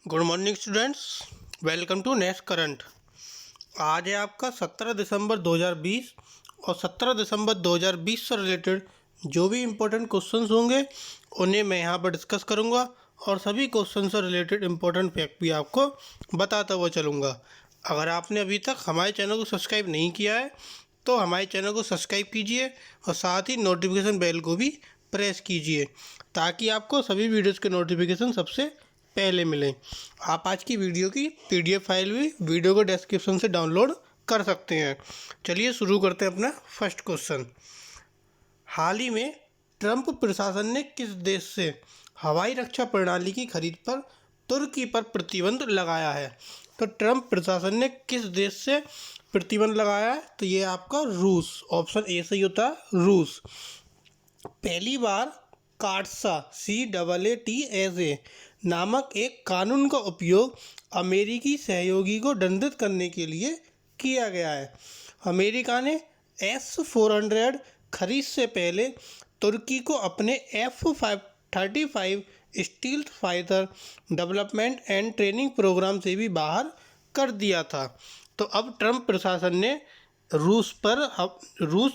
Good morning students, welcome to next current. आज है आपका 17 दिसंबर 2020 और 17 दिसंबर 2020 से रिलेटेड जो भी इम्पोर्टेंट क्वेश्चंस होंगे उन्हें मैं यहाँ पर डिस्कस करूँगा और सभी क्वेश्चन से रिलेटेड इम्पोर्टेंट फैक्ट भी आपको बताता हुआ चलूँगा। अगर आपने अभी तक हमारे चैनल को सब्सक्राइब नहीं किया है तो हमारे चैनल को सब्सक्राइब कीजिए और साथ ही नोटिफिकेशन बेल को भी प्रेस कीजिए ताकि आपको सभी वीडियोज़ के नोटिफिकेशन सबसे पहले मिलें। आप आज की वीडियो की पीडीएफ फाइल भी वीडियो को डिस्क्रिप्शन से डाउनलोड कर सकते हैं। चलिए शुरू करते हैं अपना फर्स्ट क्वेश्चन। हाल ही में ट्रंप प्रशासन ने किस देश से हवाई रक्षा प्रणाली की खरीद पर तुर्की पर प्रतिबंध लगाया है? तो ट्रंप प्रशासन ने किस देश से प्रतिबंध लगाया है? तो ये आपका रूस, ऑप्शन ए सही होता है, रूस। पहली बार काटसा CAATSA नामक एक कानून का उपयोग अमेरिकी सहयोगी को दंडित करने के लिए किया गया है। अमेरिका ने S-400 खरीद से पहले तुर्की को अपने F-35 stealth fighter development and training programme से भी बाहर कर दिया था। तो अब ट्रंप प्रशासन ने रूस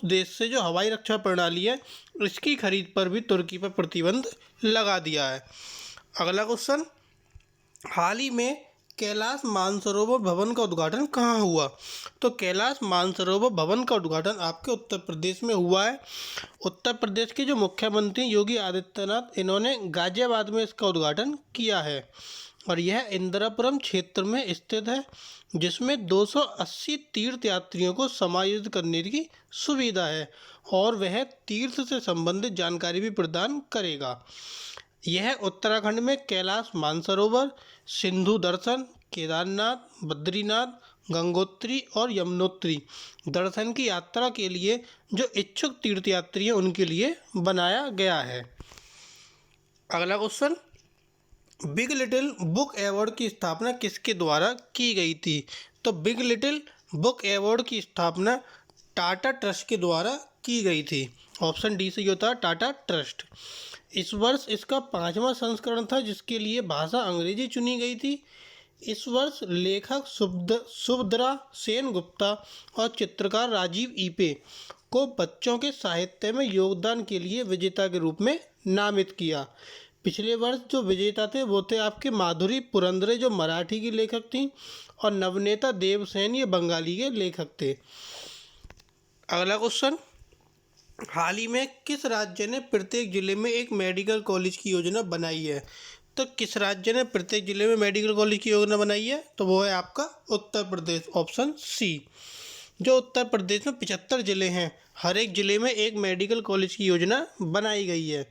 देश से जो हवाई रक्षा प्रणाली है इसकी खरीद पर भी तुर्की पर प्रतिबंध लगा दिया है। अगला क्वेश्चन, हाल ही में कैलाश मानसरोवर भवन का उद्घाटन कहाँ हुआ? तो कैलाश मानसरोवर भवन का उद्घाटन आपके उत्तर प्रदेश में हुआ है। उत्तर प्रदेश के जो मुख्यमंत्री योगी आदित्यनाथ, इन्होंने गाजियाबाद में इसका उद्घाटन किया है और यह इंदिरापुरम क्षेत्र में स्थित है, जिसमें 280 तीर्थ यात्रियों को समायोजित करने की सुविधा है और वह तीर्थ से संबंधित जानकारी भी प्रदान करेगा। यह उत्तराखंड में कैलाश मानसरोवर, सिंधु दर्शन, केदारनाथ, बद्रीनाथ, गंगोत्री और यमुनोत्री दर्शन की यात्रा के लिए जो इच्छुक तीर्थयात्री हैं उनके लिए बनाया गया है। अगला question, big little book award की स्थापना किसके द्वारा की गई थी? तो बिग लिटिल बुक अवार्ड की स्थापना टाटा ट्रस्ट के द्वारा की गई थी। ऑप्शन डी से होता है टाटा ट्रस्ट। इस वर्ष इसका 5वां संस्करण था जिसके लिए भाषा अंग्रेजी चुनी गई थी। इस वर्ष लेखक सुभद्रा सेन गुप्ता और चित्रकार राजीव ईपे को बच्चों के साहित्य में योगदान के लिए विजेता के रूप में नामित किया। पिछले वर्ष जो विजेता थे वो थे आपके माधुरी पुरंदरे जो मराठी की लेखक थी और नवनेता देवसेन ये बंगाली के लेखक थे। अगला क्वेश्चन, हाल ही में किस राज्य ने प्रत्येक जिले में एक मेडिकल कॉलेज की योजना बनाई है? तो किस राज्य ने प्रत्येक जिले में मेडिकल कॉलेज की योजना बनाई है? तो वो है आपका उत्तर प्रदेश, ऑप्शन सी। जो उत्तर प्रदेश में 75 जिले हैं, हर एक जिले में एक मेडिकल कॉलेज की योजना बनाई गई है।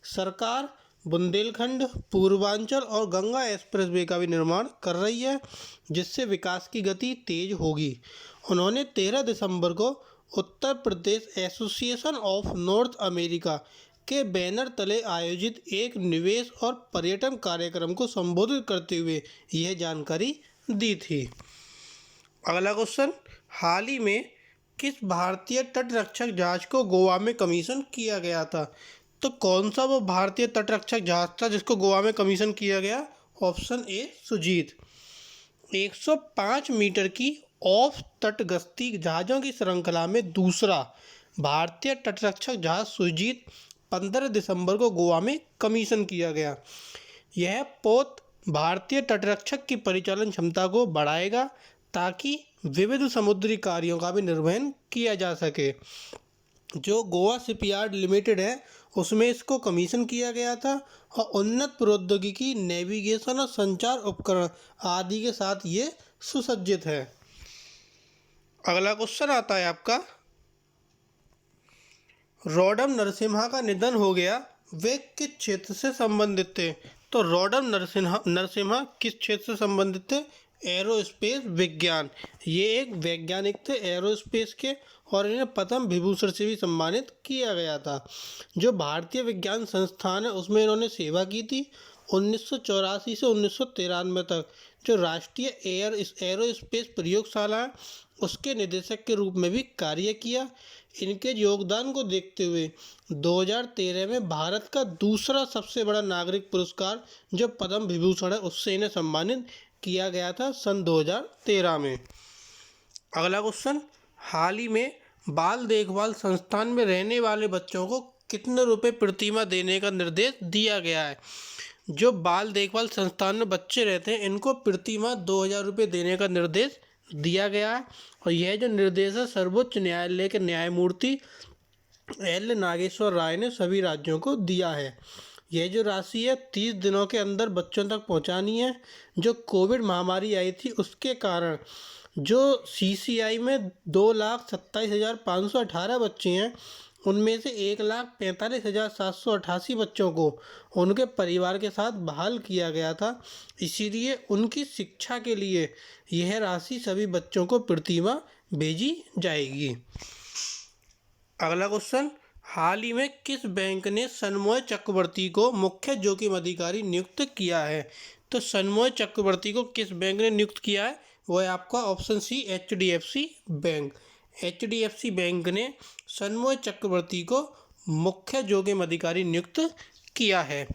सरकार बुंदेलखंड, पूर्वांचल और गंगा एक्सप्रेसवे का भी निर्माण कर रही है जिससे विकास की गति तेज होगी। उन्होंने 13 दिसंबर को Uttar Pradesh association of north America के बैनर तले आयोजित एक निवेश और पर्यटन कार्यक्रम को संबोधित करते हुए यह जानकारी दी थी। अगला क्वेश्चन, हाल ही में किस भारतीय तटरक्षक जहाज को गोवा में कमीशन किया गया था? तो कौन सा वो भारतीय तटरक्षक जहाज था जिसको गोवा में कमीशन किया गया? Option a Sujeet. 105 मीटर की ऑफ तटगस्ती जहाज़ों की श्रृंखला में दूसरा भारतीय तटरक्षक जहाज सुजीत 15 दिसंबर को गोवा में कमीशन किया गया। यह पोत भारतीय तटरक्षक की परिचालन क्षमता को बढ़ाएगा ताकि विविध समुद्री कार्यों का भी निर्वहन किया जा सके। जो गोवा शिपयार्ड लिमिटेड है उसमें इसको कमीशन किया गया था और उन्नत प्रौद्योगिकी, नेविगेशन और संचार उपकरण आदि के साथ ये सुसज्जित है। अगला क्वेश्चन आता है आपका, रोडम नरसिम्हा का निधन हो गया, वे किस क्षेत्र से संबंधित थे? तो रोडम नरसिम्हा किस क्षेत्र से संबंधित थे? एरोस्पेस विज्ञान। ये एक वैज्ञानिक थे एरोस्पेस के और इन्हें पद्म विभूषण से भी सम्मानित किया गया था। जो भारतीय विज्ञान संस्थान है उसमें इन्होंने सेवा की थी। 1984 से 1993 तक जो राष्ट्रीय एरोस्पेस प्रयोगशाला है उसके निदेशक के रूप में भी कार्य किया। इनके योगदान को देखते हुए 2013 में भारत का दूसरा सबसे बड़ा नागरिक पुरस्कार जो पद्म विभूषण है उससे इन्हें सम्मानित किया गया था सन 2013 में। अगला क्वेश्चन, हाल ही में बाल देखभाल संस्थान में रहने वाले बच्चों को कितने रुपए प्रतिमाह देने का निर्देश दिया गया है। जो बाल देखभाल संस्थान में बच्चे रहते हैं इनको प्रतिमाह 2000 रुपये देने का निर्देश दिया गया है। और यह जो निर्देश है सर्वोच्च न्यायालय के न्यायमूर्ति एल नागेश्वर राय ने सभी राज्यों को दिया है। यह जो राशि है 30 दिनों के अंदर बच्चों तक पहुंचानी है। जो कोविड महामारी आई थी उसके कारण जो सीसीआई में 2,27,518 बच्चे हैं उनमें से 1,45,788 बच्चों को उनके परिवार के साथ बहाल किया गया था। इसीलिए उनकी शिक्षा के लिए यह राशि सभी बच्चों को प्रतिमाह भेजी जाएगी। अगला क्वेश्चन, हाल ही में किस बैंक ने सनमोय चक्रवर्ती को मुख्य जोखिम अधिकारी नियुक्त किया है। तो सनमोय चक्रवर्ती को किस बैंक ने नियुक्त किया है, वो है आपका option c HDFC bank. HDFC bank ने सनमोय चक्रवर्ती को मुख्य जोखिम अधिकारी नियुक्त किया है।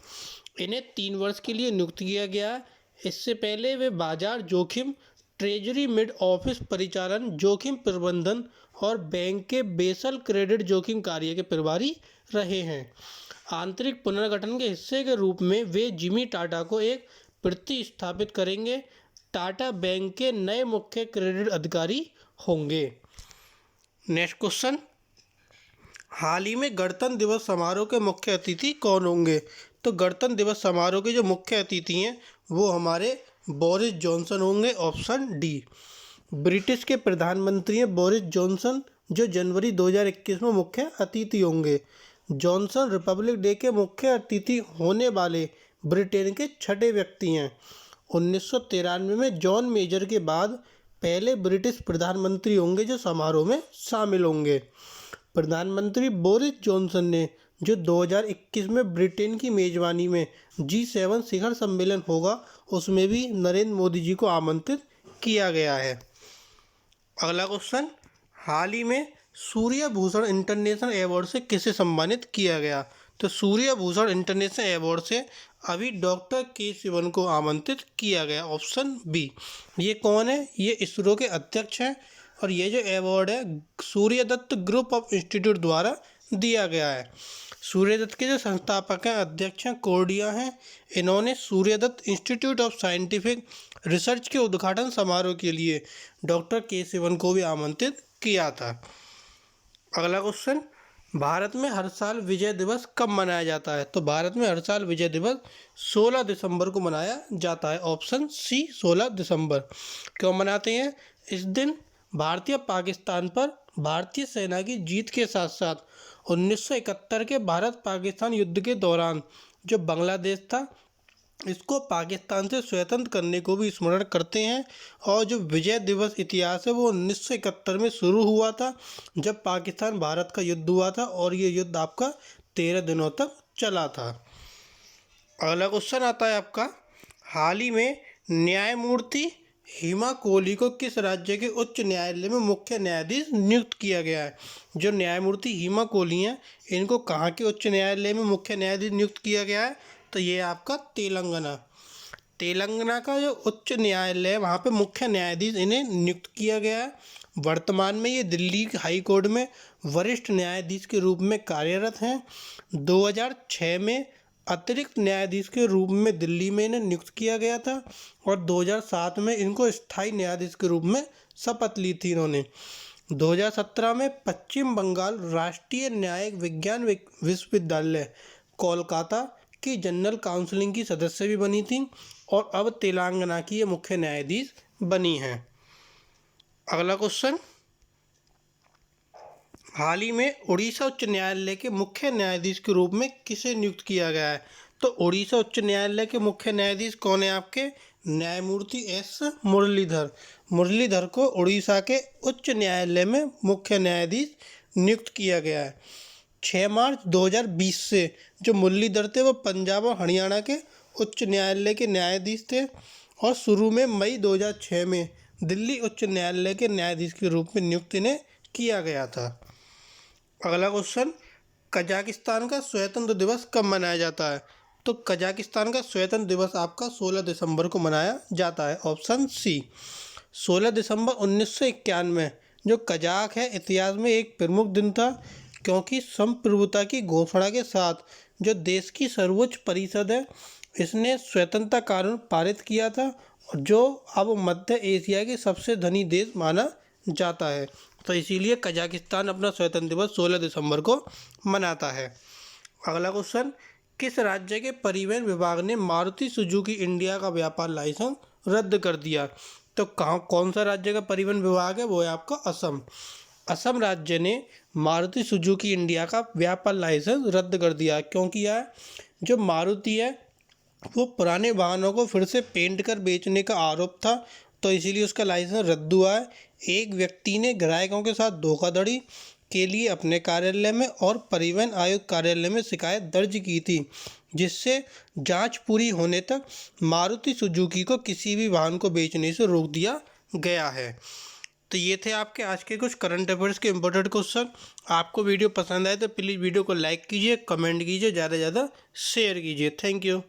इन्हें 3 वर्ष के लिए नियुक्त किया गया है। इससे पहले वे बाजार जोखिम, ट्रेजरी मिड ऑफिस परिचालन, जोखिम प्रबंधन और बैंक के बेसल क्रेडिट जोखिम कार्य के प्रभारी रहे हैं। आंतरिक पुनर्गठन के हिस्से के रूप में वे जिमी टाटा को एक प्रतिस्थापित करेंगे। टाटा बैंक के नए मुख्य क्रेडिट अधिकारी होंगे। नेक्स्ट क्वेश्चन, हाल ही में गणतंत्र दिवस समारोह के मुख्य अतिथि कौन होंगे। तो गणतंत्र दिवस समारोह के जो मुख्य अतिथि हैं वो हमारे बोरिस जॉनसन होंगे, ऑप्शन डी। ब्रिटिश के प्रधानमंत्री हैं बोरिस जॉनसन जो जनवरी 2021 में मुख्य अतिथि होंगे। जॉनसन रिपब्लिक डे के मुख्य अतिथि होने वाले ब्रिटेन के 6ठे व्यक्ति हैं। 1993 में जॉन मेजर के बाद पहले ब्रिटिश प्रधानमंत्री होंगे जो समारोह में शामिल होंगे। प्रधानमंत्री बोरिस जॉनसन ने जो 2021 में ब्रिटेन की मेजबानी में G7 शिखर सम्मेलन होगा उसमें भी नरेंद्र मोदी जी को आमंत्रित किया गया है। अगला क्वेश्चन, हाल ही में सूर्य भूषण इंटरनेशनल अवार्ड से किसे सम्मानित किया गया। तो सूर्य भूषण इंटरनेशनल अवार्ड से अभी डॉक्टर के सिवन को आमंत्रित किया गया, ऑप्शन बी। ये कौन है, ये इसरो के अध्यक्ष हैं और ये जो अवार्ड है सूर्यदत्त ग्रुप ऑफ इंस्टीट्यूट द्वारा दिया गया है। सूर्यदत्त के जो संस्थापक हैं, अध्यक्ष हैं, कोर्डिया हैं। इन्होंने Suryadatta institute of scientific research के उद्घाटन समारोह के लिए डॉक्टर के सिवन को भी आमंत्रित किया था। अगला क्वेश्चन, भारत में हर साल विजय दिवस कब मनाया जाता है। तो भारत में हर साल विजय दिवस 16 दिसंबर को मनाया जाता है, ऑप्शन सी 16 दिसंबर। क्यों मनाते हैं, इस दिन भारतीय पाकिस्तान पर भारतीय सेना की जीत के साथ साथ 1971 के भारत पाकिस्तान युद्ध के दौरान जो बांग्लादेश था इसको पाकिस्तान से स्वतंत्र करने को भी स्मरण करते हैं। और जो विजय दिवस इतिहास है वो 1971 में शुरू हुआ था जब पाकिस्तान भारत का युद्ध हुआ था और ये युद्ध आपका 13 दिनों तक चला था। अगला क्वेश्चन आता है आपका, हाल ही में न्यायमूर्ति हिमा कोहली को किस राज्य के उच्च न्यायालय में मुख्य न्यायाधीश नियुक्त किया गया है। जो न्यायमूर्ति हिमा कोहली हैं इनको कहाँ के उच्च न्यायालय में मुख्य न्यायाधीश नियुक्त किया गया है। तो ये आपका तेलंगाना का जो उच्च न्यायालय है वहाँ पे मुख्य न्यायाधीश इन्हें नियुक्त किया गया है। वर्तमान में ये दिल्ली हाई कोर्ट में वरिष्ठ न्यायाधीश के रूप में कार्यरत हैं। 2006 में अतिरिक्त न्यायाधीश के रूप में दिल्ली में इन्हें नियुक्त किया गया था और 2007 में इनको स्थायी न्यायाधीश के रूप में शपथ ली थी इन्होंने। 2017 में पश्चिम बंगाल राष्ट्रीय न्यायिक विज्ञान विश्वविद्यालय कोलकाता की जनरल काउंसिलिंग की सदस्य भी बनी थी और अब तेलंगाना की ये मुख्य न्यायाधीश बनी हैं। अगला क्वेश्चन, हाल ही में उड़ीसा उच्च न्यायालय के मुख्य न्यायाधीश के रूप में किसे नियुक्त किया गया है। तो उड़ीसा उच्च न्यायालय के मुख्य न्यायाधीश कौन है आपके, न्यायमूर्ति एस मुरलीधर को उड़ीसा के उच्च न्यायालय में मुख्य न्यायाधीश नियुक्त किया गया है। 6 मार्च 2020 से जो मुरलीधर थे वो पंजाब और हरियाणा के उच्च न्यायालय के न्यायाधीश थे और शुरू में मई 2006 में दिल्ली उच्च न्यायालय के न्यायाधीश के रूप में नियुक्त इन्हें किया गया था। अगला क्वेश्चन, कजाकिस्तान का स्वतंत्र दिवस कब मनाया जाता है? तो कजाकिस्तान का स्वतंत्र दिवस आपका 16 दिसंबर को मनाया जाता है। ऑप्शन सी, 16 दिसंबर 1991 जो कजाक है इतिहास में एक प्रमुख दिन था, क्योंकि संप्रभुता की घोषणा के साथ जो देश की सर्वोच्च परिषद है इसने स्वतंत्रता कानून पारित किया था, और जो अब मध्य एशिया के सबसे धनी देश माना जाता है। तो इसीलिए कजाकिस्तान अपना स्वतंत्र दिवस 16 दिसंबर को मनाता है। अगला क्वेश्चन, किस राज्य के परिवहन विभाग ने मारुति सुजुकी इंडिया का व्यापार लाइसेंस रद्द कर दिया? तो कौन सा राज्य का परिवहन विभाग है? वो है आपका असम। असम राज्य ने मारुति सुजुकी इंडिया का व्यापार लाइसेंस रद्द कर दिया। क्यों किया है? जो मारुति है वो पुराने वाहनों को फिर से पेंट कर बेचने का आरोप था, तो इसीलिए उसका लाइसेंस रद्द हुआ है। एक व्यक्ति ने ग्राहकों के साथ धोखाधड़ी के लिए अपने कार्यालय में और परिवहन आयुक्त कार्यालय में शिकायत दर्ज की थी, जिससे जांच पूरी होने तक मारुति सुजुकी को किसी भी वाहन को बेचने से रोक दिया गया है। तो ये थे आपके आज के कुछ करंट अफेयर्स के इंपॉर्टेंट क्वेश्चन। आपको वीडियो पसंद आए तो प्लीज़ वीडियो को लाइक कीजिए, कमेंट कीजिए, ज़्यादा से ज़्यादा शेयर कीजिए। Thank you.